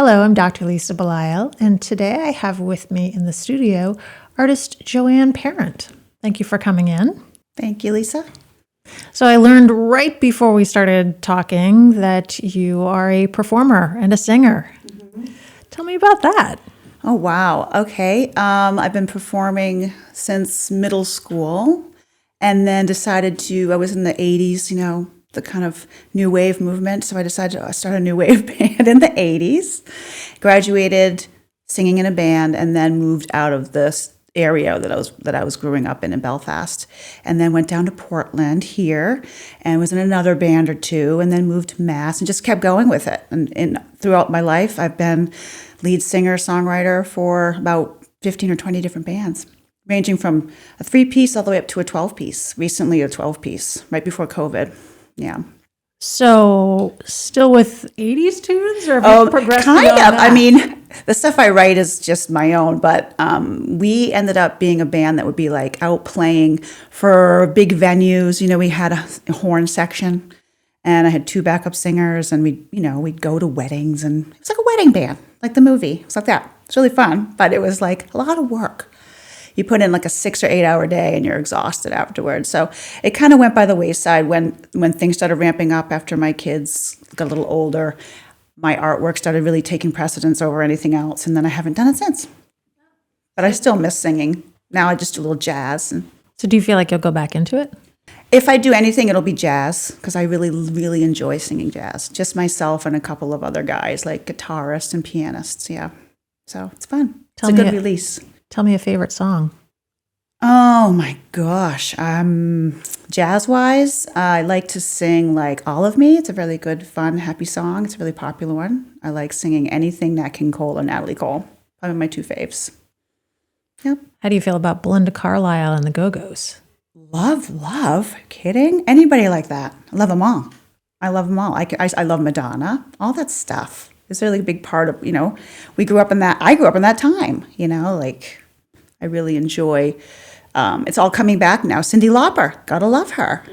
Hello, I'm Dr. Lisa Belisle, and today I have with me in the studio artist Joanne Parent. Thank you for coming in. Thank you, Lisa. So I learned right before we started talking that you are a performer and a singer. Mm-hmm. Tell me about that. Oh, wow. Okay. I've been performing since middle school and then I was in the 80s, the kind of new wave movement. So I decided to start a new wave band in the 80s, graduated singing in a band, and then moved out of this area that I was growing up in Belfast, and then went down to Portland here and was in another band or two, and then moved to Mass and just kept going with it. And throughout my life, I've been lead singer, songwriter for about 15 or 20 different bands, ranging from a 3-piece all the way up to a 12-piece, recently a 12-piece, right before COVID. Yeah. So still with 80s tunes, or have you progressed kind beyond of. that? I mean, the stuff I write is just my own, but we ended up being a band that would be like out playing for big venues. We had a horn section, and I had 2 backup singers, and we'd go to weddings, and it was like a wedding band, like the movie. It was like that. It's really fun, but it was like a lot of work. You put in like a 6 or 8 hour day and you're exhausted afterwards. So it kind of went by the wayside when things started ramping up after my kids got a little older. My artwork started really taking precedence over anything else, and then I haven't done it since. But I still miss singing. Now I just do a little jazz. So do you feel like you'll go back into it? If I do anything, it'll be jazz, because I really, really enjoy singing jazz. Just myself and a couple of other guys, like guitarists and pianists, yeah. So it's fun. It's a good release. Tell me a favorite song. Oh my gosh. Jazz-wise, I like to sing like All of Me. It's a really good, fun, happy song. It's a really popular one. I like singing anything Nat King Cole or Natalie Cole. Probably my 2 faves. Yep. How do you feel about Belinda Carlisle and the Go-Go's? Love. Kidding? Anybody like that? I love them all. I love them all. I love Madonna. All that stuff. It's really a big part of, I grew up in that time, like I really enjoy, it's all coming back now. Cyndi Lauper, gotta love her.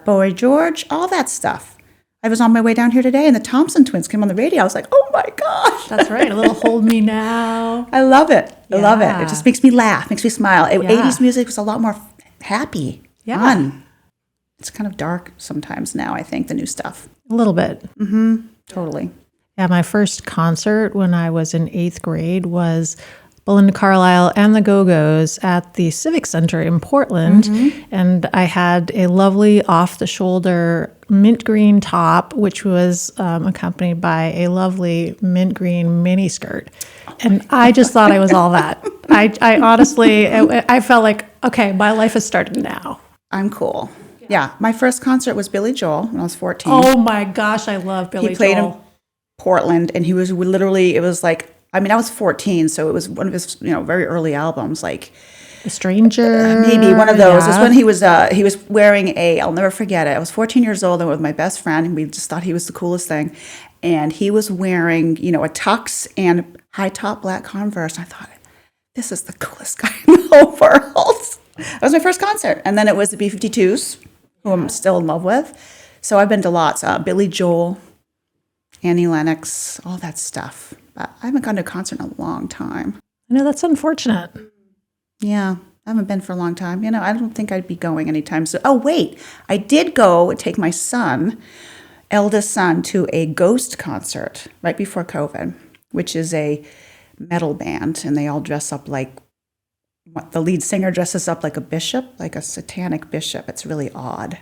Boy George, all that stuff. I was on my way down here today and the Thompson twins came on the radio. I was like, oh my gosh. That's right, a little Hold Me Now. I love it. I love it. It just makes me laugh, makes me smile. 80s music was a lot more happy, fun. It's kind of dark sometimes now, I think, the new stuff. A little bit. Mm-hmm. Totally. Yeah, my first concert when I was in 8th grade was Belinda Carlisle and the Go-Go's at the Civic Center in Portland. Mm-hmm. And I had a lovely off-the-shoulder mint green top, which was accompanied by a lovely mint green mini skirt. And I just thought I was all that. I honestly, I felt like, okay, my life has started now. I'm cool. Yeah, my first concert was Billy Joel when I was 14. Oh my gosh, I love Billy Joel. He played in Portland, and he was literally, it was like, I was 14, so it was one of his, very early albums, like A Stranger. Maybe one of those. Yeah. It was when he was wearing I'll never forget it. I was 14 years old and with my best friend, and we just thought he was the coolest thing. And he was wearing, a tux and high top black Converse. I thought, this is the coolest guy in the whole world. That was my first concert. And then it was the B-52s, who I'm still in love with. So I've been to lots. Billy Joel, Annie Lennox, all that stuff. But I haven't gone to a concert in a long time. I know, that's unfortunate. Yeah, I haven't been for a long time. I don't think I'd be going anytime soon. Oh, wait. I did go take my eldest son, to a Ghost concert right before COVID, which is a metal band. And they all dress up like, the lead singer dresses up like a bishop, like a satanic bishop. It's really odd.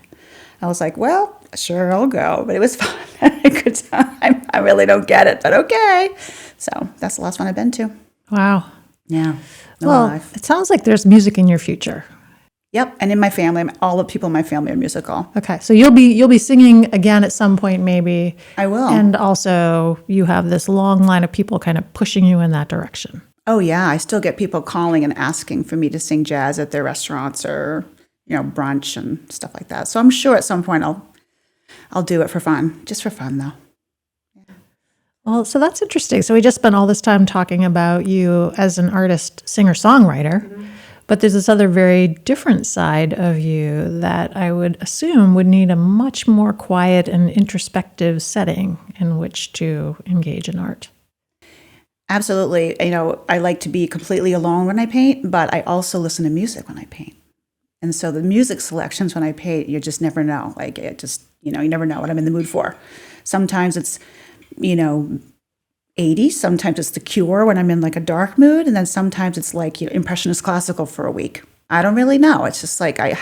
I was like, well, sure, I'll go. But it was fun. I had a good time. I really don't get it, but okay. So that's the last one I've been to. Wow. Yeah. Life. It sounds like there's music in your future. Yep. And in my family, all the people in my family are musical. Okay. So you'll be singing again at some point, maybe. I will. And also you have this long line of people kind of pushing you in that direction. Oh, yeah. I still get people calling and asking for me to sing jazz at their restaurants or, brunch and stuff like that. So I'm sure at some point I'll do it for fun, just for fun, though. Yeah. Well, so that's interesting. So we just spent all this time talking about you as an artist, singer-songwriter, mm-hmm. but there's this other very different side of you that I would assume would need a much more quiet and introspective setting in which to engage in art. Absolutely. I like to be completely alone when I paint, but I also listen to music when I paint. And so the music selections when I paint, you just never know. Like it just, you never know what I'm in the mood for. Sometimes it's, 80s. Sometimes it's The Cure when I'm in like a dark mood. And then sometimes it's like, Impressionist classical for a week. I don't really know. It's just like I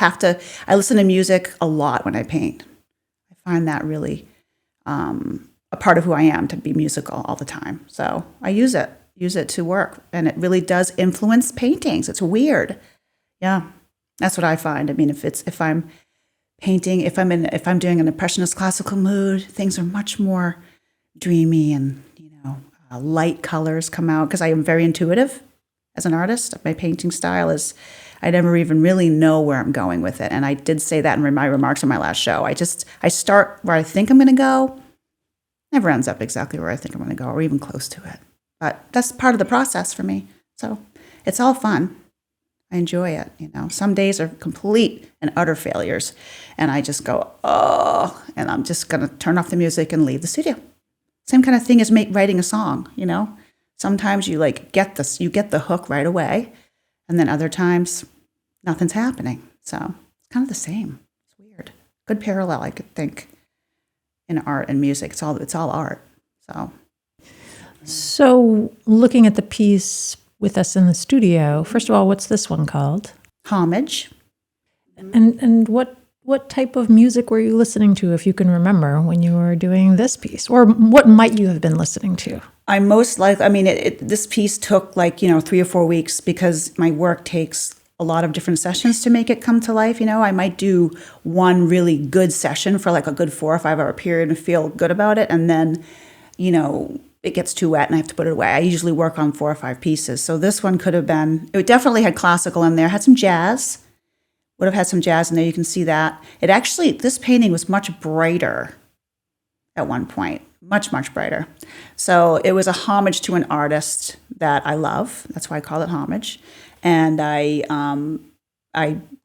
listen to music a lot when I paint. I find that really a part of who I am, to be musical all the time. So I use it to work. And it really does influence paintings. It's weird. Yeah. That's what I find. I mean, if I'm painting, if I'm doing an Impressionist classical mood, things are much more dreamy, and light colors come out, because I am very intuitive as an artist. My painting style is, I never even really know where I'm going with it. And I did say that in my remarks on my last show. I start where I think I'm going to go. Never ends up exactly where I think I'm going to go, or even close to it. But that's part of the process for me. So it's all fun. I enjoy it. Some days are complete and utter failures, and I just go, oh, and I'm just going to turn off the music and leave the studio. Same kind of thing as writing a song. Sometimes you get the hook right away, and then other times nothing's happening. So it's kind of the same. It's weird. Good parallel, I could think, in art and music. It's all art. So looking at the piece with us in the studio, first of all, what's this one called? Homage. And what type of music were you listening to, if you can remember, when you were doing this piece? Or what might you have been listening to? This piece took 3 or 4 weeks, because my work takes a lot of different sessions to make it come to life. I might do one really good session for a good 4 or 5 hour period and feel good about it. And then, it gets too wet and I have to put it away. I usually work on 4 or 5 pieces. So this one it definitely had classical in there, had some jazz. Would have had some jazz in there. You can see that. This painting was much brighter at one point, much, much brighter. So it was a homage to an artist that I love. That's why I call it Homage. And I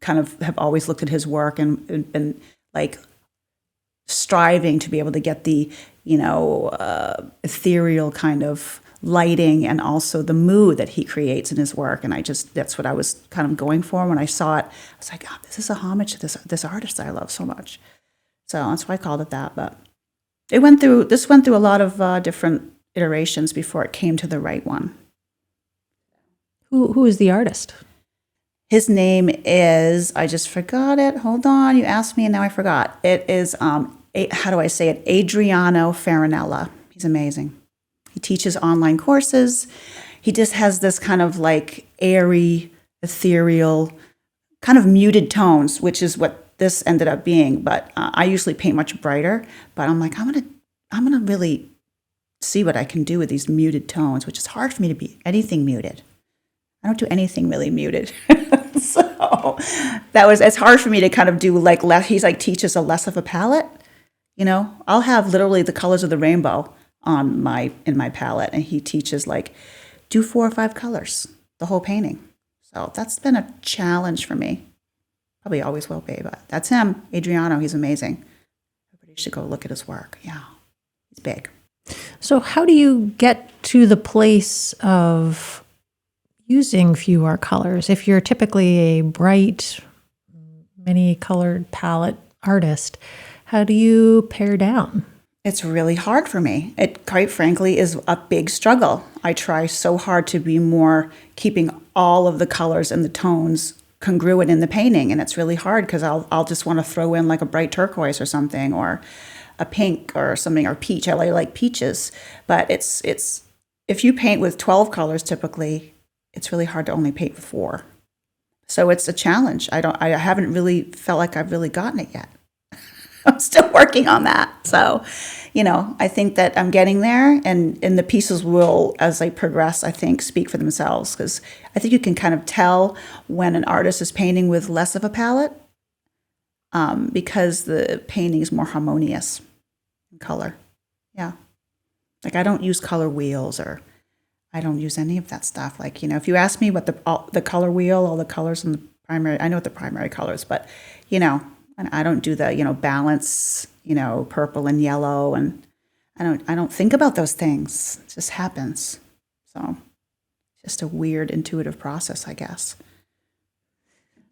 kind of have always looked at his work and been striving to be able to get the, ethereal kind of lighting, and also the mood that he creates in his work. And that's what I was kind of going for when I saw it. I was like, oh, this is a homage to this artist that I love so much. So that's why I called it that. But this went through a lot of different iterations before it came to the right one. Who is the artist? His name is, I just forgot it. Hold on, you asked me and now I forgot. It is, how do I say it? Adriano Farinella. He's amazing. He teaches online courses. He just has this kind of airy, ethereal, kind of muted tones, which is what this ended up being. But I usually paint much brighter. But I'm like, I'm gonna really see what I can do with these muted tones, which is hard for me to be anything muted. I don't do anything really muted. So it's hard for me to kind of do less. He's teaches a less of a palette. I'll have literally the colors of the rainbow in my palette, and he teaches do 4 or 5 colors, the whole painting. So that's been a challenge for me. Probably always will be, but that's him, Adriano. He's amazing. Everybody should go look at his work. Yeah, he's big. So how do you get to the place of using fewer colors? If you're typically a bright, many-colored palette artist, how do you pare down? It's really hard for me. It, quite frankly, is a big struggle. I try so hard to be more keeping all of the colors and the tones congruent in the painting, and it's really hard because I'll just want to throw in a bright turquoise or something, or a pink or something, or peach. I like peaches, but it's if you paint with 12 colors typically, it's really hard to only paint with 4. So it's a challenge. I haven't really felt like I've really gotten it yet. I'm still working on that. So, I think that I'm getting there, and the pieces will, as they progress, I think, speak for themselves, because I think you can kind of tell when an artist is painting with less of a palette, because the painting is more harmonious in color. Yeah. I don't use color wheels, or I don't use any of that stuff. If you ask me what the color wheel, all the colors in the primary, I know what the primary colors, but, and I don't do the, balance, purple and yellow, and I don't think about those things. It just happens. So just a weird intuitive process, I guess.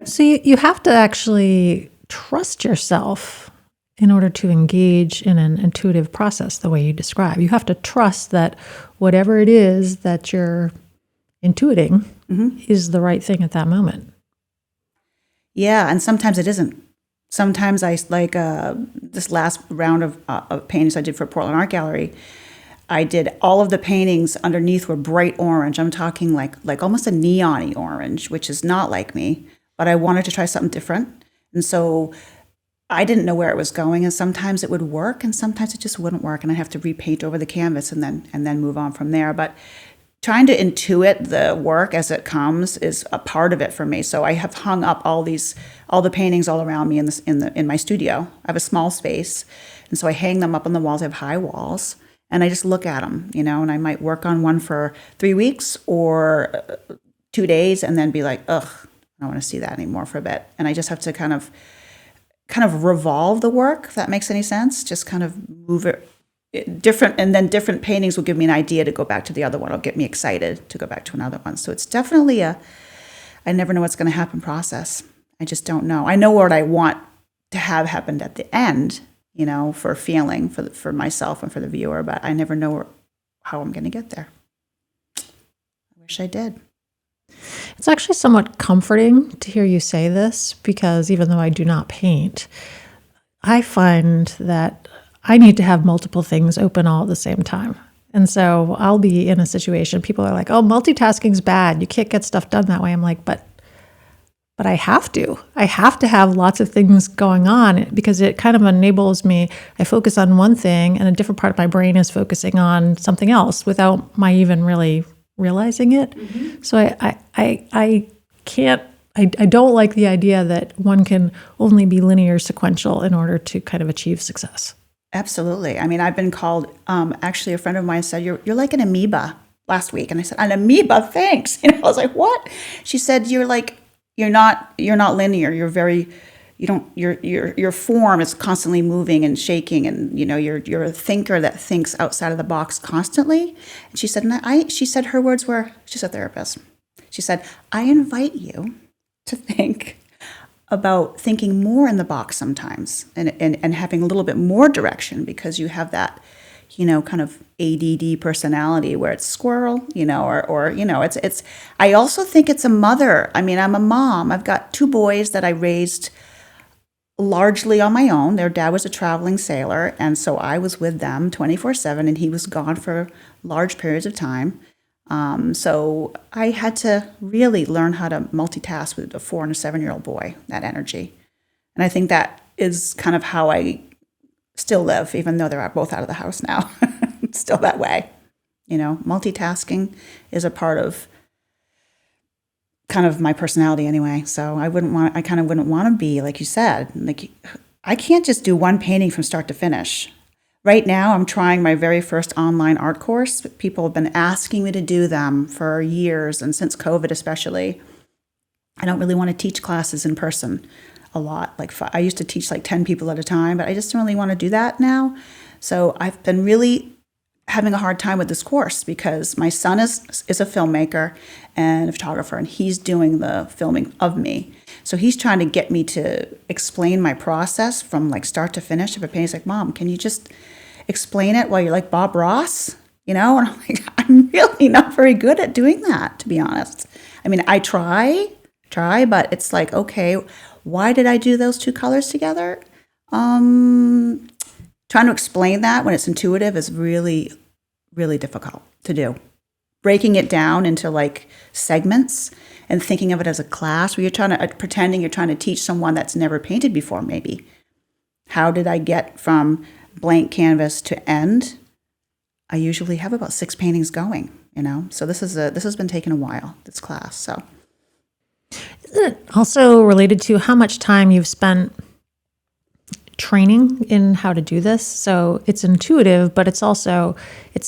So you have to actually trust yourself in order to engage in an intuitive process the way you describe. You have to trust that whatever it is that you're intuiting is the right thing at that moment. Yeah, and sometimes it isn't. Sometimes I, like this last round of paintings I did for Portland Art Gallery, I did all of the paintings underneath were bright orange. I'm talking like almost a neon-y orange, which is not like me, but I wanted to try something different. And so I didn't know where it was going, and sometimes it would work and sometimes it just wouldn't work, and I'd have to repaint over the canvas and then move on from there. But trying to intuit the work as it comes is a part of it for me. So I have hung up all the paintings all around me in my studio. I have a small space, and so I hang them up on the walls. I have high walls, and I just look at them, and I might work on one for 3 weeks or 2 days, and then be like, ugh, I don't want to see that anymore for a bit. And I just have to kind of revolve the work, if that makes any sense. Just kind of move it different, and then different paintings will give me an idea to go back to the other one. It'll get me excited to go back to another one. So it's definitely I never know what's going to happen process. I just don't know. I know what I want to have happened at the end, for feeling for myself and for the viewer, but I never know how I'm going to get there. I wish I did. It's actually somewhat comforting to hear you say this, because even though I do not paint, I find that I need to have multiple things open all at the same time. And so I'll be in a situation, people are like, oh, multitasking's bad. You can't get stuff done that way. I'm like, but I have to. I have to have lots of things going on, because it kind of enables me. I focus on one thing and a different part of my brain is focusing on something else without my even really realizing it. Mm-hmm. So I can't, I don't like the idea that one can only be linear sequential in order to kind of achieve success. Absolutely. I mean, I've been called, actually a friend of mine said, you're like an amoeba last week. And I said, an amoeba, thanks. I was like, what? She said, you're not linear. You're very, your form is constantly moving and shaking, and you're a thinker that thinks outside of the box constantly. And she said, she said her words were, she's a therapist. She said, I invite you to think about thinking more in the box sometimes, and having a little bit more direction, because you have that, kind of ADD personality where it's squirrel, or it's, I also think it's a mother. I mean, I'm a mom. I've got 2 boys that I raised largely on my own. Their dad was a traveling sailor, and so I was with them 24/7, and he was gone for large periods of time. So I had to really learn how to multitask with a 4 and a 7-year-old boy, that energy. And I think that is kind of how I still live, even though they're both out of the house now. Still that way. Multitasking is a part of kind of my personality anyway. So I kind of wouldn't want to be, like you said, like, I can't just do one painting from start to finish. Right now, I'm trying my very first online art course. People have been asking me to do them for years, and since COVID especially. I don't really want to teach classes in person a lot. Like, I used to teach like 10 people at a time, but I just don't really want to do that now. So I've been really having a hard time with this course, because my son is a filmmaker and a photographer, and he's doing the filming of me. So he's trying to get me to explain my process from like start to finish of a painting. He's like, Mom, can you just explain it while you're like Bob Ross? And I'm like, I'm really not very good at doing that, to be honest. I mean, I try, but it's like, okay, why did I do those 2 colors together? Trying to explain that when it's intuitive is really, really difficult to do. Breaking it down into like segments and thinking of it as a class where you're pretending you're trying to teach someone that's never painted before, maybe. How did I get from blank canvas to end? I usually have about 6 paintings going, So this has been taking a while, this class. So isn't it also related to how much time you've spent training in how to do this? So it's intuitive, but it's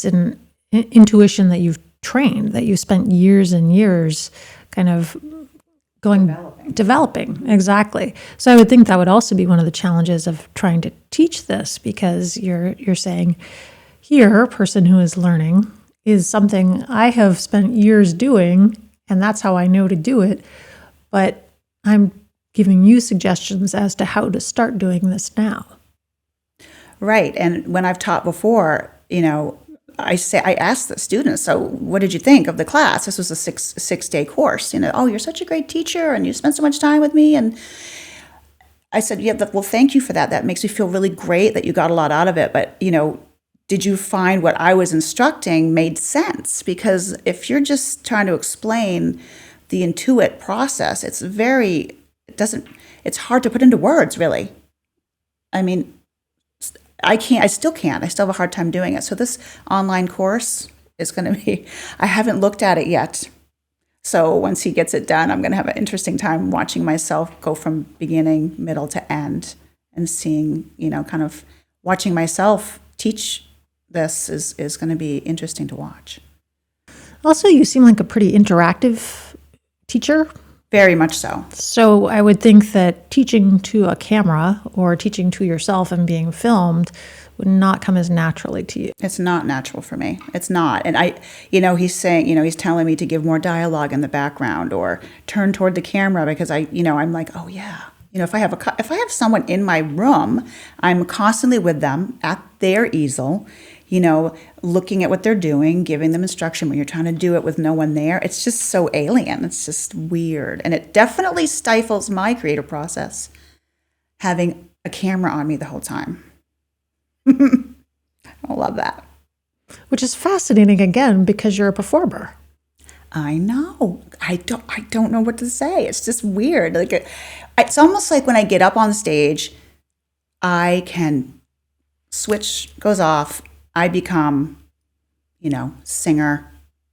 an intuition that you've trained, that you spent years and years kind of developing. Exactly. So I would think that would also be one of the challenges of trying to teach this, because you're saying, here, a person who is learning, is something I have spent years doing, and that's how I know to do it. But I'm giving you suggestions as to how to start doing this now. Right. And when I've taught before, I asked the students, so what did you think of the class? This was a six-day course. Oh, you're such a great teacher and you spent so much time with me. And I said, yeah, well, thank you for that. That makes me feel really great that you got a lot out of it. But, did you find what I was instructing made sense? Because if you're just trying to explain the intuit process, it's hard to put into words, really. I mean, I still can't. I still have a hard time doing it. So this online course is going to be, I haven't looked at it yet. So once he gets it done, I'm going to have an interesting time watching myself go from beginning, middle to end and seeing, kind of watching myself teach this is going to be interesting to watch. Also, you seem like a pretty interactive teacher. Very much so. So I would think that teaching to a camera or teaching to yourself and being filmed would not come as naturally to you. It's not natural for me. It's not. And he's saying, he's telling me to give more dialogue in the background or turn toward the camera because I'm like, oh yeah. If I have someone in my room, I'm constantly with them at their easel, looking at what they're doing, giving them instruction when you're trying to do it with no one there. It's just so alien. It's just weird. And it definitely stifles my creative process, having a camera on me the whole time. I love that. Which is fascinating, again, because you're a performer. I know. I don't know what to say. It's just weird. Like it's almost like when I get up on stage, I can switch goes off. I become, singer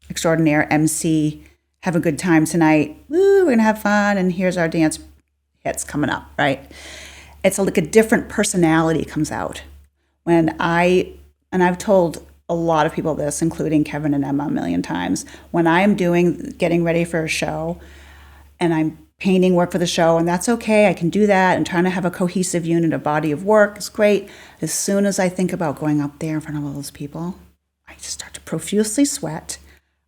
extraordinaire, MC, have a good time tonight. Woo, we're going to have fun. And here's our dance hits coming up, right? It's like a different personality comes out. And I've told a lot of people this, including Kevin and Emma a million times, when I'm getting ready for a show and I'm painting work for the show, and that's okay, I can do that, and trying to have a cohesive unit, a body of work is great. As soon as I think about going up there in front of all those people, I just start to profusely sweat.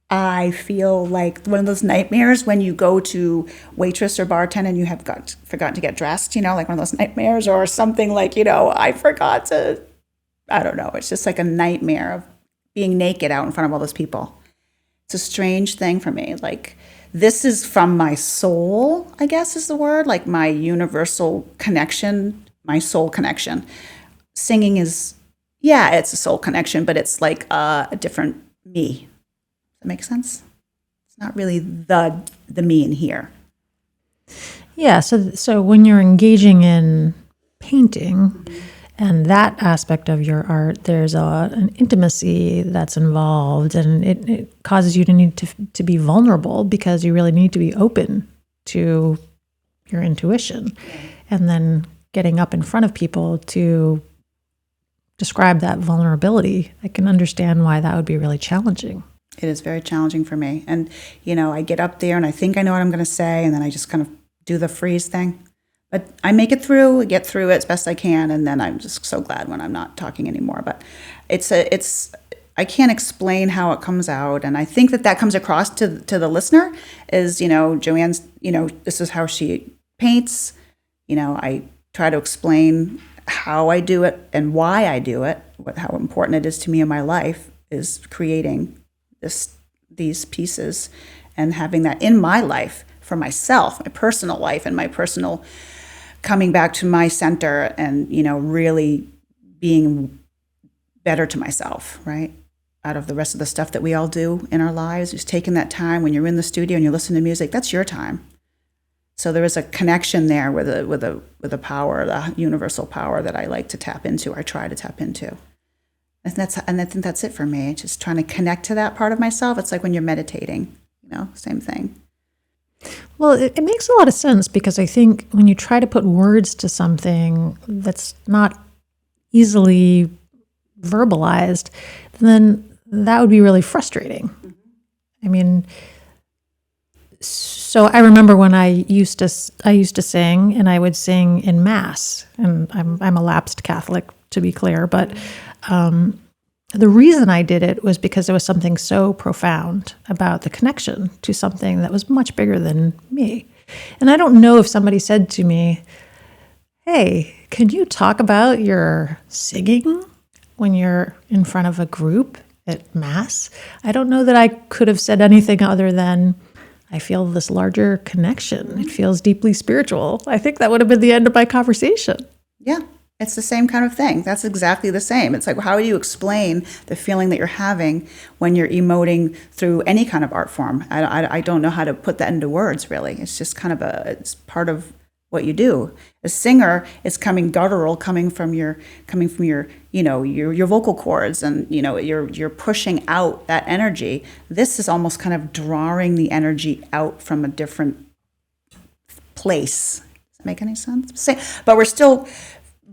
I feel like one of those nightmares when you go to waitress or bartend and you have forgotten to get dressed, like one of those nightmares, or something like, I forgot to, I don't know, it's just like a nightmare of being naked out in front of all those people. It's a strange thing for me. Like, this is from my soul, I guess is the word, like my universal connection, my soul connection. Singing is, it's a soul connection, but it's like a different me. Does that make sense? It's not really the me in here. Yeah, so when you're engaging in painting and that aspect of your art, there's an intimacy that's involved, and it causes you to need to be vulnerable because you really need to be open to your intuition. And then getting up in front of people to describe that vulnerability, I can understand why that would be really challenging. It is very challenging for me. And, I get up there and I think I know what I'm going to say, and then I just kind of do the freeze thing. But I make it through, get through it as best I can, and then I'm just so glad when I'm not talking anymore. But I can't explain how it comes out, and I think that comes across to the listener is, Joanne's, this is how she paints. I try to explain how I do it and why I do it, how important it is to me in my life is creating these pieces and having that in my life for myself, my personal life and my personal coming back to my center and, really being better to myself, right? Out of the rest of the stuff that we all do in our lives, just taking that time when you're in the studio and you listen to music, that's your time. So there is a connection there with a power, the universal power that I like to tap into, I try to tap into. And I think that's it for me, just trying to connect to that part of myself. It's like when you're meditating, same thing. Well, it makes a lot of sense because I think when you try to put words to something that's not easily verbalized, then that would be really frustrating. Mm-hmm. I mean, so I remember when I used to sing, and I would sing in Mass, and I'm a lapsed Catholic, to be clear, but the reason I did it was because there was something so profound about the connection to something that was much bigger than me. And I don't know if somebody said to me, hey, can you talk about your singing when you're in front of a group at Mass? I don't know that I could have said anything other than, I feel this larger connection. It feels deeply spiritual. I think that would have been the end of my conversation. Yeah, it's the same kind of thing. That's exactly the same. It's like, how do you explain the feeling that you're having when you're emoting through any kind of art form? I don't know how to put that into words, really. It's just kind of it's part of what you do. A singer is coming guttural, coming from your your vocal cords, and you're pushing out that energy. This is almost kind of drawing the energy out from a different place. Does that make any sense? But we're still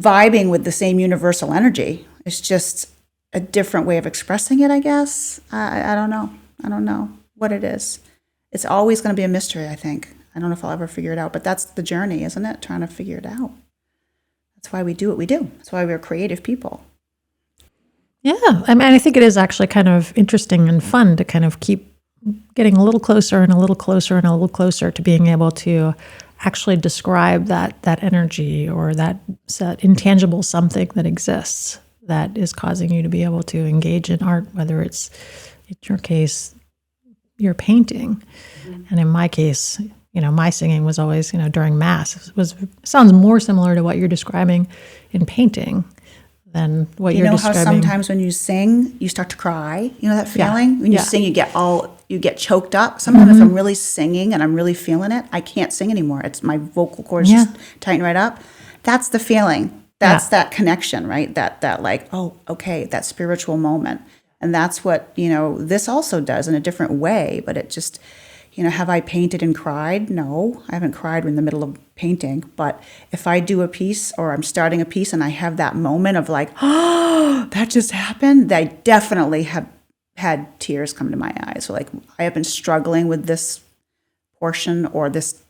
vibing with the same universal energy. It's just a different way of expressing it, I guess. I don't know. I don't know what it is. It's always going to be a mystery, I think. I don't know if I'll ever figure it out, but that's the journey, isn't it? Trying to figure it out. That's why we do what we do. That's why we're creative people. Yeah. I mean, I think it is actually kind of interesting and fun to kind of keep getting a little closer and a little closer and a little closer to being able to actually describe that energy or that intangible something that exists that is causing you to be able to engage in art, whether it's, in your case, your painting. Mm-hmm. And in my case, my singing was always, during Mass. Sounds more similar to what you're describing in painting than what you're describing. You know how sometimes when you sing, you start to cry? You know that feeling? Yeah. When you sing, you get choked up. Sometimes if I'm really singing and I'm really feeling it, I can't sing anymore. It's my vocal cords just tighten right up. That's the feeling. That's that connection, right? That like, oh, okay, that spiritual moment. And that's what, this also does in a different way, but it just... have I painted and cried? No, I haven't cried in the middle of painting. But if I do a piece or I'm starting a piece and I have that moment of like, oh, that just happened, I definitely have had tears come to my eyes. So like, I have been struggling with this portion or this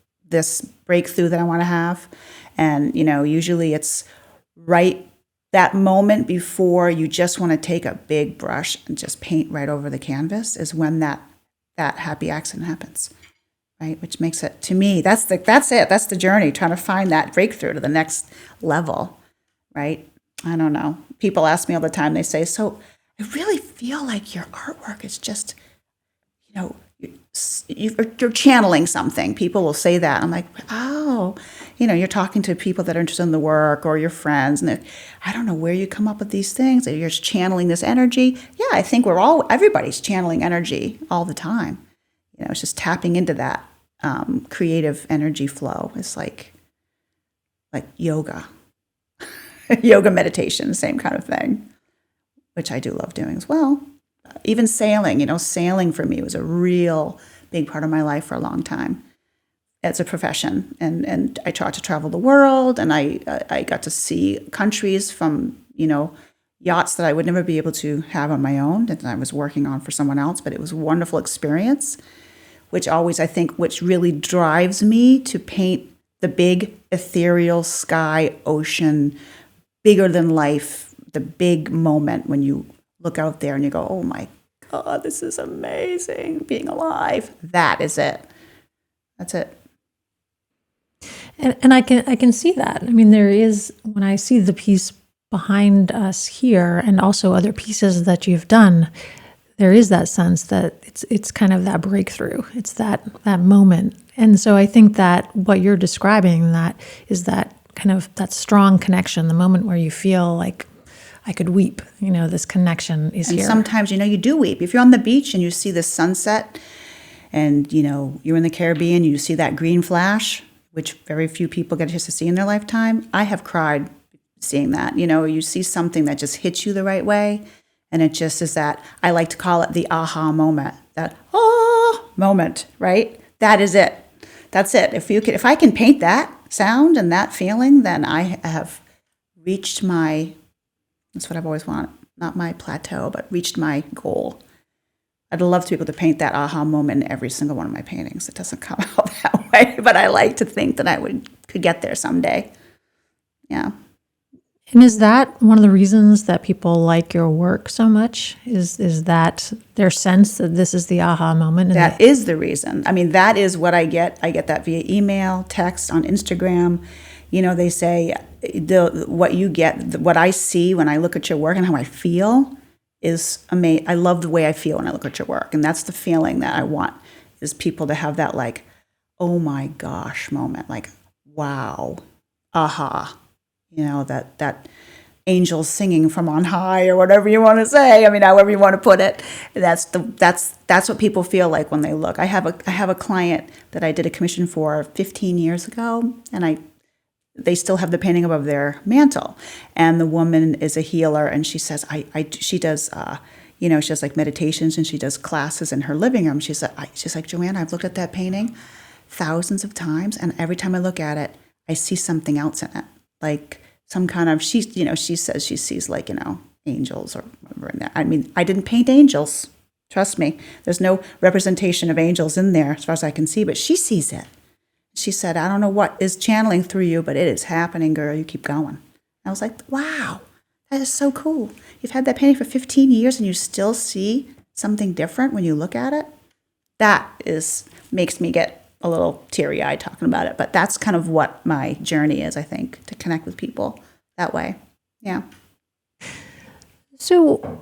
breakthrough that I want to have. And, usually it's right that moment before you just want to take a big brush and just paint right over the canvas is when that happy accident happens, right? Which makes it, to me, that's it. That's the journey, trying to find that breakthrough to the next level, right? I don't know. People ask me all the time, they say, so I really feel like your artwork is just, you're channeling something. People will say that. I'm like, oh, you're talking to people that are interested in the work or your friends, and I don't know where you come up with these things. You're just channeling this energy. Yeah, I think everybody's channeling energy all the time. It's just tapping into that creative energy flow. It's like yoga, yoga meditation, same kind of thing, which I do love doing as well. Even sailing, sailing for me was a real big part of my life for a long time as a profession. And I tried to travel the world, and I got to see countries from, yachts that I would never be able to have on my own that I was working on for someone else. But it was a wonderful experience, which really drives me to paint the big ethereal sky, ocean, bigger than life, the big moment when you look out there and you go, oh my God, this is amazing, being alive. That is it. That's it. And I can see that. I mean, there is, when I see the piece behind us here and also other pieces that you've done, there is that sense that it's kind of that breakthrough. It's that moment. And so I think that what you're describing, that is that kind of that strong connection, the moment where you feel like I could weep, this connection is here. And sometimes, you do weep. If you're on the beach and you see the sunset and, you're in the Caribbean, you see that green flash, which very few people get a chance to see in their lifetime. I have cried seeing that. You see something that just hits you the right way. And it just is that, I like to call it the aha moment, that moment, right? That is it. That's it. If I can paint that sound and that feeling, then I have reached that's what I've always wanted, not my plateau, but reached my goal. I'd love to be able to paint that aha moment in every single one of my paintings. It doesn't come out that way, but I like to think that I could get there someday. Yeah. And is that one of the reasons that people like your work so much? Is that their sense that this is the aha moment? That is the reason. I mean, that is what I get. I get that via email, text, on Instagram. They say what you get, what I see when I look at your work and how I feel is amazing. I love the way I feel when I look at your work. And that's the feeling that I want, is people to have that like, oh my gosh moment, like, wow, aha. That angels singing from on high, or whatever you want to say. I mean, however you want to put it. That's what people feel like when they look. I have a client that I did a commission for 15 years ago, and they still have the painting above their mantle. And the woman is a healer, and she says she does she does like meditations, and she does classes in her living room. She's like, Joanne, I've looked at that painting thousands of times, and every time I look at it, I see something else in it. Like some kind of, she says she sees like, angels or whatever. I mean, I didn't paint angels. Trust me. There's no representation of angels in there as far as I can see, but she sees it. She said, I don't know what is channeling through you, but it is happening, girl. You keep going. I was like, wow, that is so cool. You've had that painting for 15 years and you still see something different when you look at it. Makes me get a little teary-eyed talking about it, but that's kind of what my journey is, I think, to connect with people that way. Yeah. So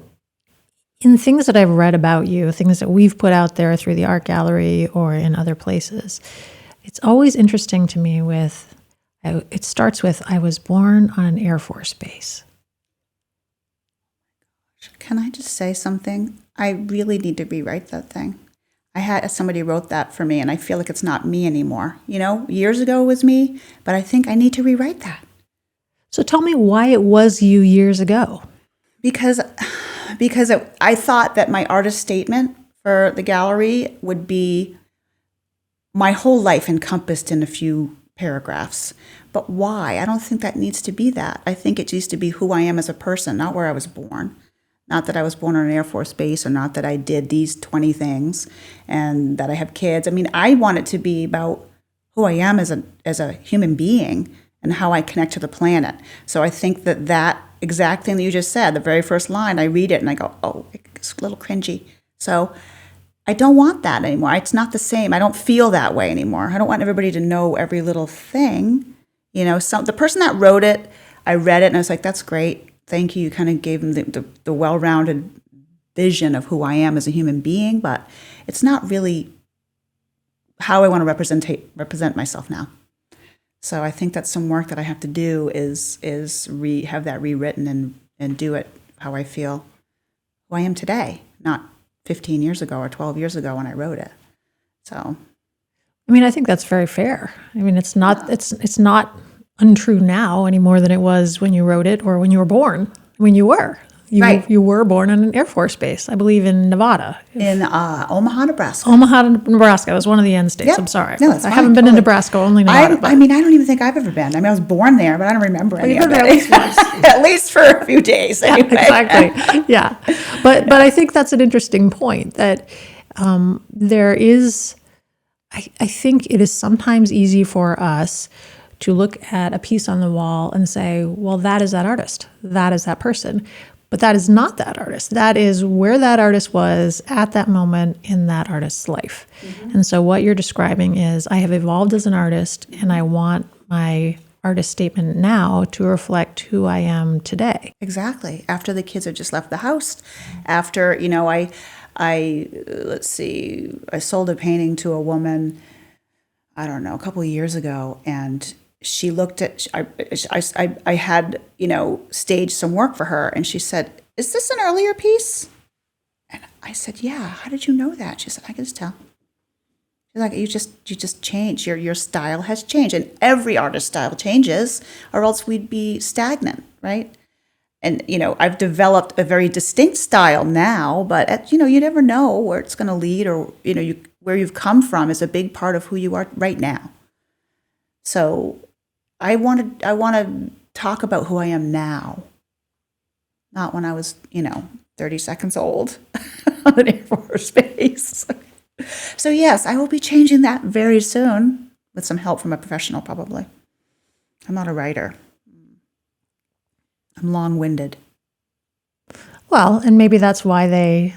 in things that I've read about you, things that we've put out there through the art gallery or in other places, it's always interesting to me it starts with, I was born on an Air Force base. Can I just say something? I really need to rewrite that thing. I had somebody wrote that for me, and I feel like it's not me anymore. Years ago it was me, but I think I need to rewrite that. So tell me why it was you years ago. Because I thought that my artist statement for the gallery would be my whole life encompassed in a few paragraphs. But why? I don't think that needs to be that. I think it needs to be who I am as a person, not where I was born. Not that I was born on an Air Force base, or not that I did these 20 things and that I have kids. I mean, I want it to be about who I am as a human being and how I connect to the planet. So I think that exact thing that you just said, the very first line, I read it and I go, oh, it's a little cringy. So I don't want that anymore. It's not the same. I don't feel that way anymore. I don't want everybody to know every little thing. The person that wrote it, I read it and I was like, that's great. Thank you. You kind of gave them the well-rounded vision of who I am as a human being, but it's not really how I want to represent myself now. So I think that's some work that I have to do is have that rewritten and do it how I feel who I am today, not 15 years ago or 12 years ago when I wrote it. So, I mean, I think that's very fair. I mean, it's not untrue now any more than it was when you wrote it or when you were born. When you were. You were born on an Air Force base, I believe, in Nevada. In Omaha, Nebraska. Omaha, Nebraska. It was one of the end states. Yep. I'm sorry. No, that's I fine. haven't been in Nebraska, only Nevada. I mean, I don't even think I've ever been. I mean, I was born there, but I don't remember any of it. At least once. At least for a few days, anyway. Yeah, exactly. Yeah. But I think that's an interesting point, that there is, I think it is sometimes easy for us to look at a piece on the wall and say, well, that is that artist. That is that person. But that is not that artist. That is where that artist was at that moment in that artist's life. Mm-hmm. And so what you're describing is, I have evolved as an artist, and I want my artist statement now to reflect who I am today. Exactly. After the kids have just left the house, after, let's see, I sold a painting to a woman, I don't know, a couple of years ago, and she looked at, I had, staged some work for her, and she said, is this an earlier piece? And I said, yeah. How did you know that? She said, I can just tell. She's like, you just changed. Your style has changed, and every artist's style changes, or else we'd be stagnant, right? And, I've developed a very distinct style now, but, you never know where it's going to lead, or, where you've come from is a big part of who you are right now. So I want to talk about who I am now, not when I was, 30 seconds old on an Air Force base. So yes, I will be changing that very soon with some help from a professional, probably. I'm not a writer. I'm long-winded. Well, and maybe that's why they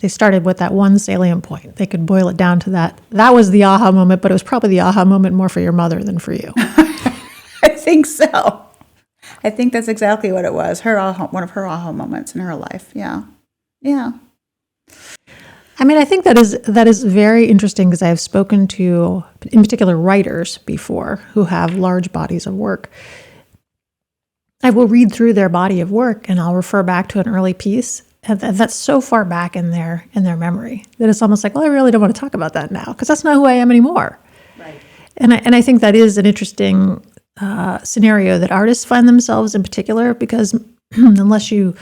started with that one salient point. They could boil it down to that. That was the aha moment, but it was probably the aha moment more for your mother than for you. I think so. I think that's exactly what it was. One of her aha moments in her life. Yeah. Yeah. I mean, I think that is very interesting because I have spoken to, in particular, writers before who have large bodies of work. I will read through their body of work and I'll refer back to an early piece, and that's so far back in their memory that it's almost like, well, I really don't want to talk about that now because that's not who I am anymore. Right. And I think that is an interesting scenario that artists find themselves in particular, because unless you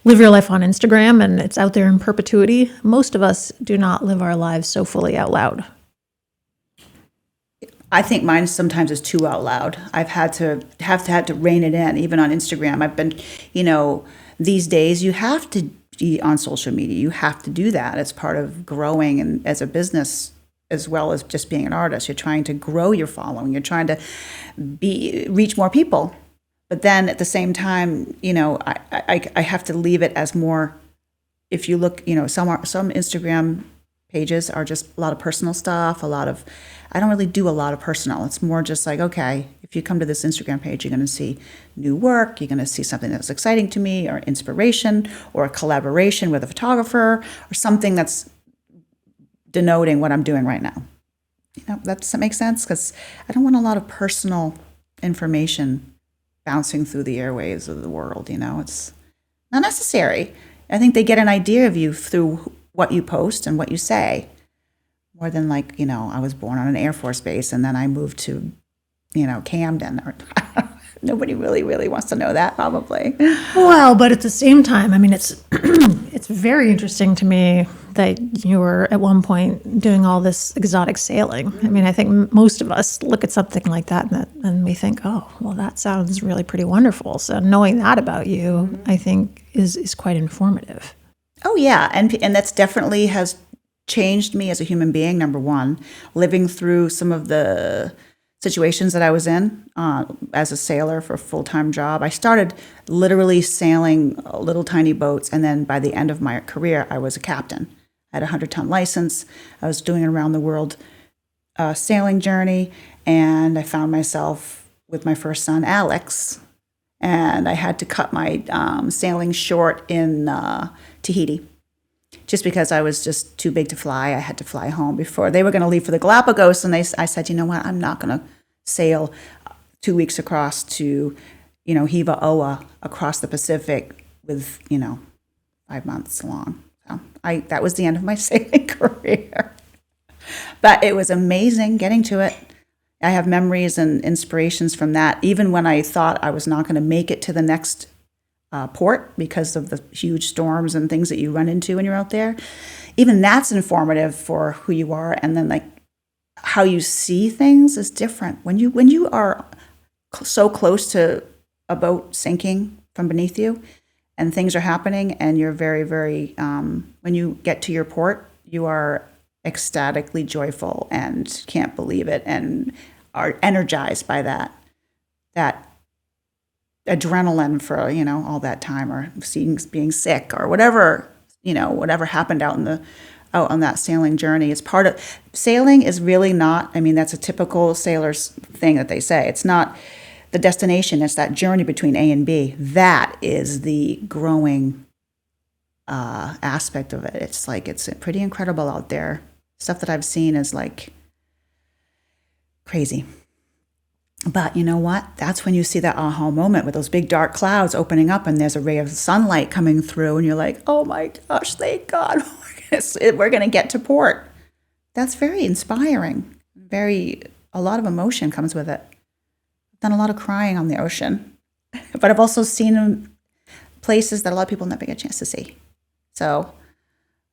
live your life on Instagram and it's out there in perpetuity, most of us do not live our lives so fully out loud. I think mine sometimes is too out loud. I've had to rein it in, even on Instagram. I've been, these days you have to be on social media. You have to do that. It's part of growing and as a business as well as just being an artist. You're trying to grow your following. You're trying to reach more people. But then at the same time, I have to leave it as more, if you look, some Instagram pages are just a lot of personal stuff, I don't really do a lot of personal. It's more just like, okay, if you come to this Instagram page, you're going to see new work, you're going to see something that's exciting to me, or inspiration, or a collaboration with a photographer, or something that's denoting what I'm doing right now. Does that make sense? Because I don't want a lot of personal information bouncing through the airwaves of the world. It's not necessary. I think they get an idea of you through what you post and what you say, more than like, I was born on an Air Force base and then I moved to, Camden. Or nobody really wants to know that, probably. Well, but at the same time, I mean, it's it's very interesting to me that you were at one point doing all this exotic sailing. I mean, I think most of us look at something like that and we think, oh, well, that sounds really pretty wonderful. So knowing that about you, I think is quite informative. Oh, yeah. And that's definitely has changed me as a human being, number one, living through some of the situations that I was in as a sailor for a full-time job. I started literally sailing little tiny boats, and then by the end of my career, I was a captain. I had a 100-ton license. I was doing an around-the-world sailing journey, and I found myself with my first son, Alex, and I had to cut my sailing short in Tahiti. Just because I was just too big to fly. I had to fly home before they were going to leave for the Galapagos. And I said, you know what, I'm not going to sail 2 weeks across to, Hiva Oa across the Pacific with, 5 months long. So that was the end of my sailing career. But it was amazing getting to it. I have memories and inspirations from that, even when I thought I was not going to make it to the next port because of the huge storms and things that you run into when you're out there. Even that's informative for who you are, and then like how you see things is different. When you are so close to a boat sinking from beneath you and things are happening and you're very, very, when you get to your port, you are ecstatically joyful and can't believe it and are energized by that adrenaline for, all that time, or being sick or whatever happened out on that sailing journey. It's part of sailing is really not, that's a typical sailor's thing that they say. It's not the destination, it's that journey between A and B. That is the growing aspect of it. It's like, it's pretty incredible out there. Stuff that I've seen is like crazy. But you know what? That's when you see that aha moment with those big dark clouds opening up and there's a ray of sunlight coming through and you're like, oh my gosh, thank God, we're going to get to port. That's very inspiring. A lot of emotion comes with it. I've done a lot of crying on the ocean, but I've also seen places that a lot of people never get a chance to see. So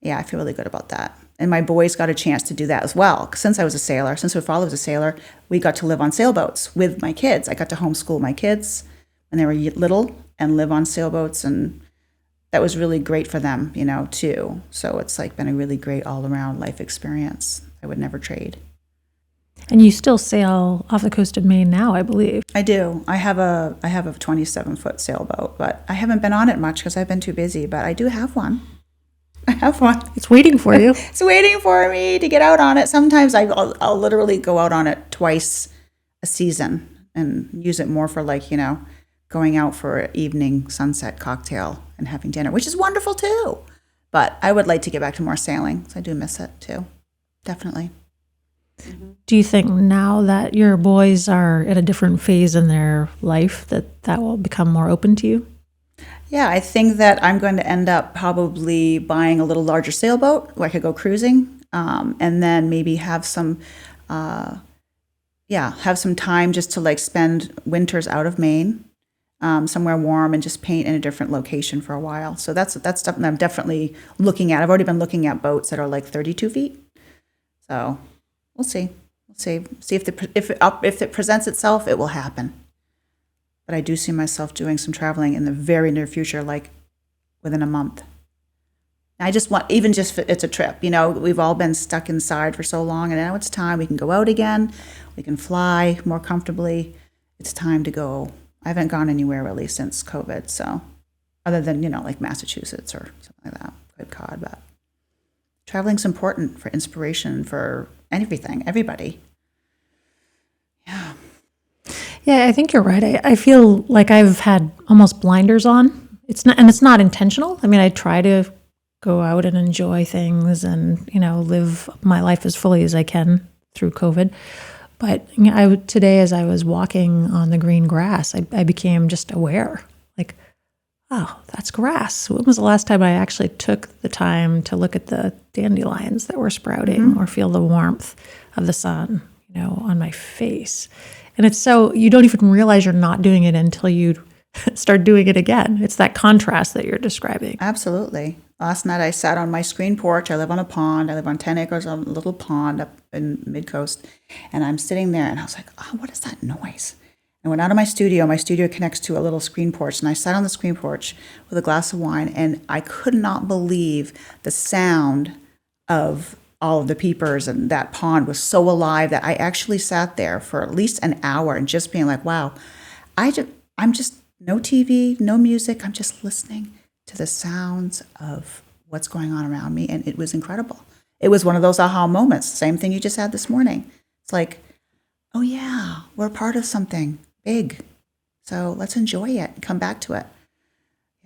yeah, I feel really good about that. And my boys got a chance to do that as well. Since I was a sailor, since my father was a sailor, we got to live on sailboats with my kids. I got to homeschool my kids when they were little and live on sailboats. And that was really great for them, too. So it's like been a really great all-around life experience I would never trade. And you still sail off the coast of Maine now, I believe. I do. I have a 27-foot sailboat, but I haven't been on it much because I've been too busy, but I do have one. I have one. It's waiting for you. It's waiting for me to get out on it. Sometimes I'll literally go out on it twice a season and use it more for going out for an evening sunset cocktail and having dinner, which is wonderful too. But I would like to get back to more sailing because I do miss it too. Definitely. Do you think now that your boys are at a different phase in their life that will become more open to you? Yeah, I think that I'm going to end up probably buying a little larger sailboat where I could go cruising, and then maybe have some time just to spend winters out of Maine, somewhere warm, and just paint in a different location for a while. So that's something I'm definitely looking at. I've already been looking at boats that are 32 feet. So we'll see. See if it presents itself, it will happen. But I do see myself doing some traveling in the very near future, within a month. I just want, it's a trip. We've all been stuck inside for so long, and now it's time. We can go out again. We can fly more comfortably. It's time to go. I haven't gone anywhere really since COVID, so other than, Massachusetts or something like that, Cape Cod. But traveling's important for inspiration, for everybody. Yeah. Yeah, I think you're right. I feel like I've had almost blinders on. It's not intentional. I mean, I try to go out and enjoy things and, live my life as fully as I can through COVID. But today, as I was walking on the green grass, I became just aware, oh, that's grass. When was the last time I actually took the time to look at the dandelions that were sprouting or feel the warmth of the sun, on my face? And it's so, you don't even realize you're not doing it until you start doing it again. It's that contrast that you're describing. Absolutely. Last night I sat on my screen porch. I live on a pond. I live on 10 acres on a little pond up in mid-coast. And I'm sitting there and I was like, oh, what is that noise? I went out of my studio. My studio connects to a little screen porch. And I sat on the screen porch with a glass of wine. And I could not believe the sound of all of the peepers, and that pond was so alive that I actually sat there for at least an hour and just being like, wow, I'm just no TV, no music. I'm just listening to the sounds of what's going on around me. And it was incredible. It was one of those aha moments. Same thing you just had this morning. It's like, oh yeah, we're part of something big. So let's enjoy it and come back to it.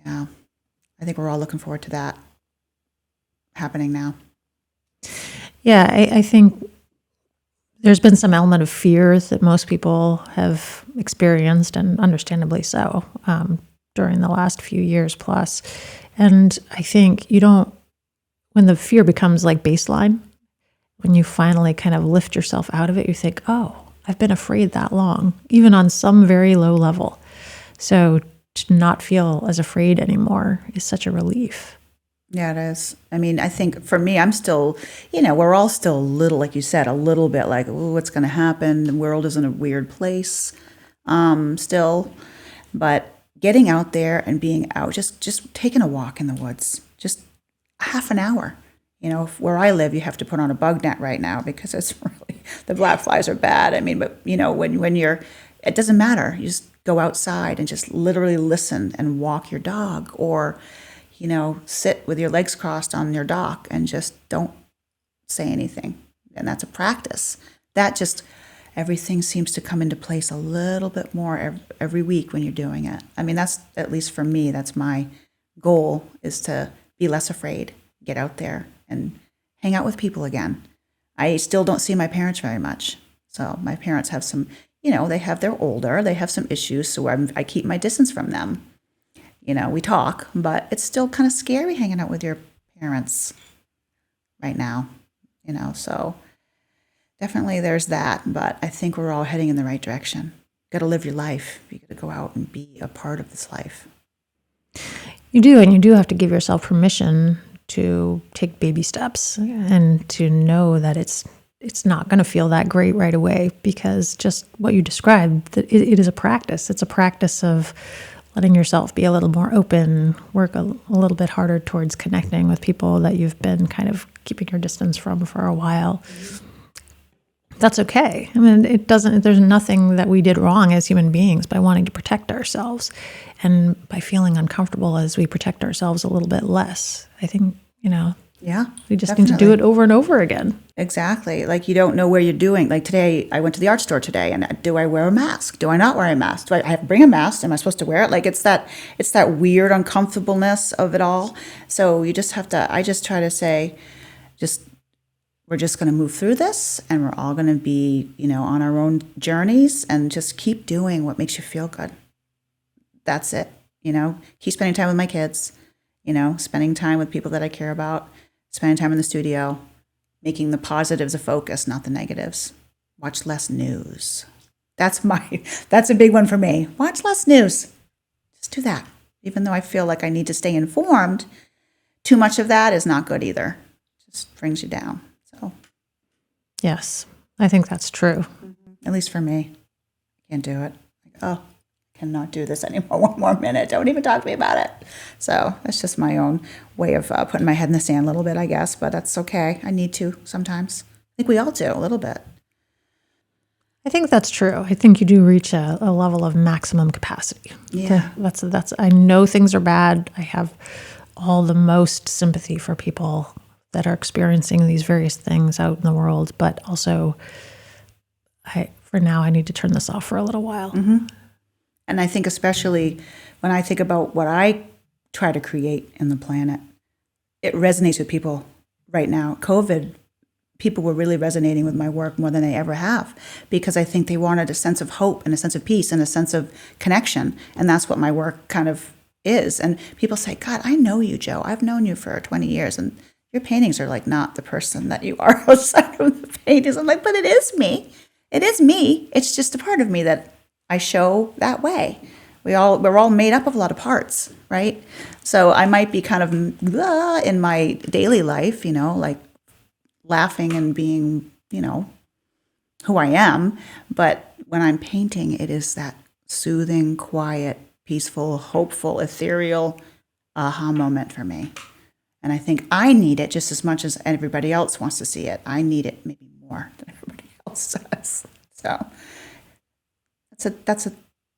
Yeah. I think we're all looking forward to that happening now. Yeah, I think there's been some element of fear that most people have experienced, and understandably so, during the last few years plus. And I think when the fear becomes like baseline, when you finally kind of lift yourself out of it, you think, oh, I've been afraid that long, even on some very low level. So to not feel as afraid anymore is such a relief. Yeah, it is. I mean, I think for me, I'm still, we're all still a little, like you said, a little bit like, oh, what's going to happen? The world is in a weird place still. But getting out there and being out, just taking a walk in the woods, just half an hour. Where I live, you have to put on a bug net right now because it's really, the black flies are bad. I mean, but, when it doesn't matter. You just go outside and just literally listen and walk your dog, or sit with your legs crossed on your dock and just don't say anything. And that's a practice. Everything seems to come into place a little bit more every week when you're doing it. I mean, that's, at least for me, that's my goal, is to be less afraid, get out there and hang out with people again. I still don't see my parents very much. So my parents have some, they're older, they have some issues. So I keep my distance from them. We talk, but it's still kind of scary hanging out with your parents right now, so definitely there's that. But I think we're all heading in the right direction. Got to live your life. You got to go out and be a part of this life. You do, and you do have to give yourself permission to take baby steps and to know that it's not going to feel that great right away, because just what you described, it is a practice. It's a practice of letting yourself be a little more open, work a little bit harder towards connecting with people that you've been kind of keeping your distance from for a while. that's okay. I mean, there's nothing that we did wrong as human beings by wanting to protect ourselves and by feeling uncomfortable as we protect ourselves a little bit less. I think, Yeah. we just need to do it over and over again. Exactly. Like you don't know where you're doing. Like today, I went to the art store today, and do I wear a mask? Do I not wear a mask? Do I have to bring a mask? Am I supposed to wear it? Like it's that weird uncomfortableness of it all. So you just have to. I just try to say, we're just going to move through this, and we're all going to be, on our own journeys, and just keep doing what makes you feel good. That's it. Keep spending time with my kids. Spending time with people that I care about. Spending time in the studio. Making the positives a focus, not the negatives. Watch less news. That's a big one for me. Watch less news. Just do that. Even though I feel like I need to stay informed, too much of that is not good either. Just brings you down. So, yes, I think that's true. At least for me, I can't do it. I cannot do this anymore. One more minute. Don't even talk to me about it. So that's just my own way of putting my head in the sand a little bit, I guess. But that's okay. I need to sometimes. I think we all do a little bit. I think that's true. I think you do reach a level of maximum capacity. Yeah. That's. I know things are bad. I have all the most sympathy for people that are experiencing these various things out in the world. But also, for now, I need to turn this off for a little while. Mm-hmm. And I think especially when I think about what I try to create in the planet, it resonates with people right now. COVID, people were really resonating with my work more than they ever have, because I think they wanted a sense of hope and a sense of peace and a sense of connection. And that's what my work kind of is. And people say, God, I know you, Joe. I've known you for 20 years. And your paintings are like not the person that you are outside of the paintings. I'm like, but it is me. It is me. It's just a part of me that I show that way. We're all made up of a lot of parts, right? So I might be kind of in my daily life, like laughing and being, who I am. But when I'm painting, it is that soothing, quiet, peaceful, hopeful, ethereal aha moment for me. And I think I need it just as much as everybody else wants to see it. I need it maybe more than everybody else does. So that's a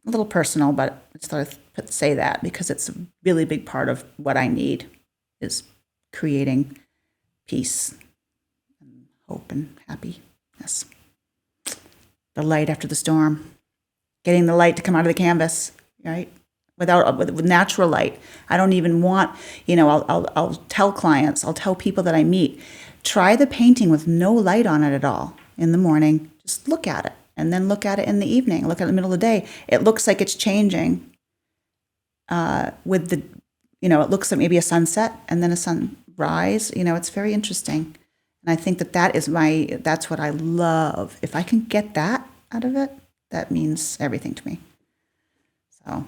little personal, but I just thought I'd say that because it's a really big part of what I need is creating peace and hope and happiness. The light after the storm, getting the light to come out of the canvas, right? With natural light. I don't even want, I'll tell clients, I'll tell people that I meet, try the painting with no light on it at all in the morning. Just look at it. And then look at it in the evening, look at it in the middle of the day. It looks like it's changing with the, it looks like maybe a sunset and then a sunrise. It's very interesting. And I think that's what I love. If I can get that out of it, that means everything to me. So.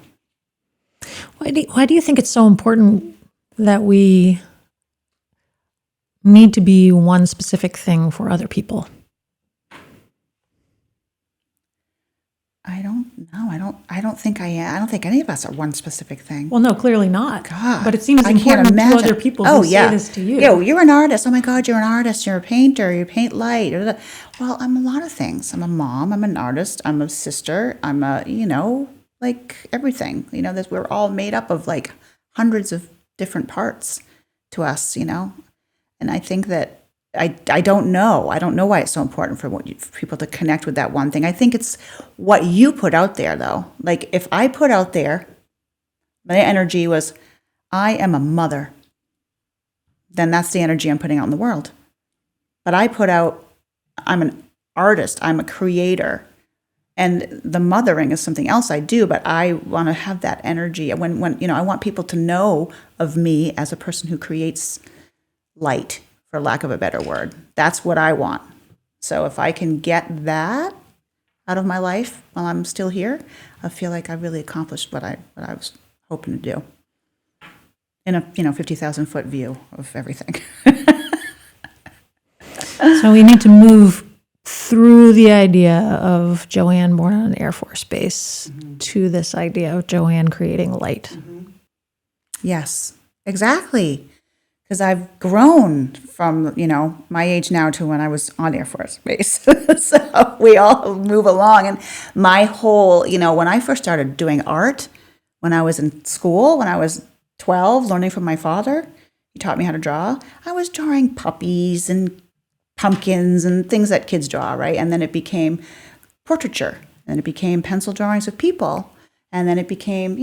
Why do you think it's so important that we need to be one specific thing for other people? I don't know. I don't think I am. I don't think any of us are one specific thing. Well, no, clearly not. God, but it seems important to other people who say this to you. Yeah, you're an artist. Oh my God, you're an artist. You're a painter. You paint light. Well, I'm a lot of things. I'm a mom. I'm an artist. I'm a sister. I'm like everything. We're all made up of like hundreds of different parts to us. And I think that I don't know. I don't know why it's so important for people to connect with that one thing. I think it's what you put out there, though. Like if I put out there, my energy was, I am a mother, then that's the energy I'm putting out in the world. But I put out, I'm an artist, I'm a creator, and the mothering is something else I do, but I want to have that energy. When I want people to know of me as a person who creates light, for lack of a better word. That's what I want. So if I can get that out of my life while I'm still here, I feel like I really accomplished what I was hoping to do in a 50,000-foot view of everything. So we need to move through the idea of Joanne born on an Air Force base to this idea of Joanne creating light. Yes, exactly. because I've grown from, my age now to when I was on Air Force Base. So we all move along. And my whole, when I first started doing art, when I was in school, when I was 12, learning from my father, he taught me how to draw. I was drawing puppies and pumpkins and things that kids draw, right? And then it became portraiture. And it became pencil drawings of people. And then it became,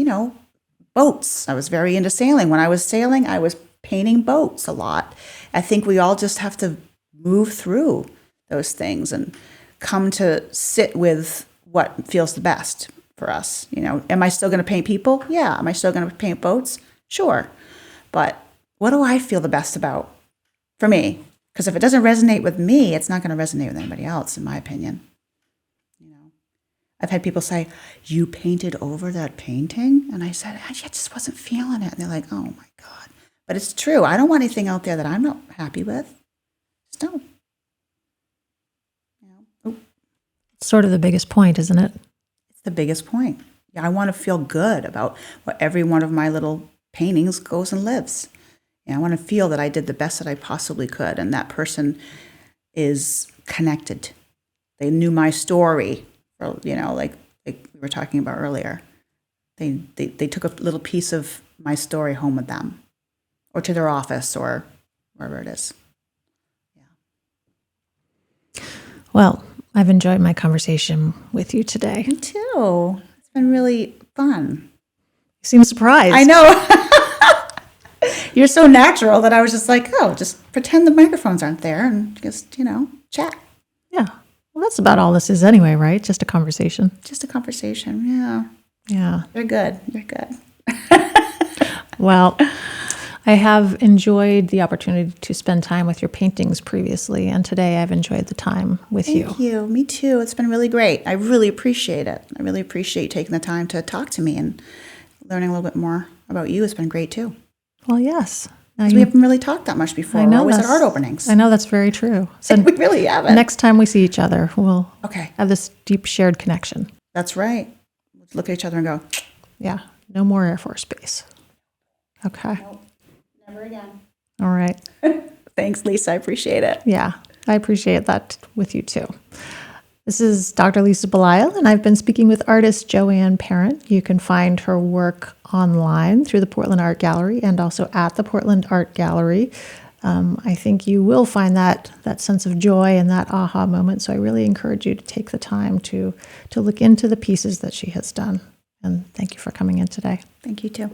boats. I was very into sailing. When I was sailing, I was painting boats a lot. I think we all just have to move through those things and come to sit with what feels the best for us. Am I still going to paint people? Yeah. Am I still going to paint boats? Sure. But what do I feel the best about for me? Because if it doesn't resonate with me, it's not going to resonate with anybody else, in my opinion. I've had people say, "You painted over that painting?" And I said, "I just wasn't feeling it." And they're like, "Oh my God." But it's true. I don't want anything out there that I'm not happy with. Just don't. It's sort of the biggest point, isn't it? It's the biggest point. Yeah, I want to feel good about what every one of my little paintings goes and lives. I want to feel that I did the best that I possibly could, and that person is connected. They knew my story. Like we were talking about earlier, they took a little piece of my story home with them, or to their office, or wherever it is. Yeah. Well, I've enjoyed my conversation with you today. Me too. It's been really fun. You seem surprised. I know. You're so natural that I was just like, oh, just pretend the microphones aren't there and just, chat. Yeah. Well, that's about all this is anyway, right? Just a conversation. Just a conversation, yeah. Yeah. You're good. You're good. Well, I have enjoyed the opportunity to spend time with your paintings previously, and today I've enjoyed the time with you. Thank you. Me too. It's been really great. I really appreciate it. I really appreciate taking the time to talk to me and learning a little bit more about you. It's been great too. Well, yes. We haven't really talked that much before. We're always at art openings. I know that's very true. So we really haven't. Next time we see each other, we'll have this deep shared connection. That's right. We'll look at each other and go, yeah, no more Air Force Base. Okay. Nope, never again. All right. Thanks, Lisa. I appreciate it. Yeah, I appreciate that with you too. This is Dr. Lisa Belisle, and I've been speaking with artist Joanne Parent. You can find her work online through the Portland Art Gallery and also at the Portland Art Gallery. I think you will find that sense of joy and that aha moment. So I really encourage you to take the time to look into the pieces that she has done. And thank you for coming in today. Thank you too.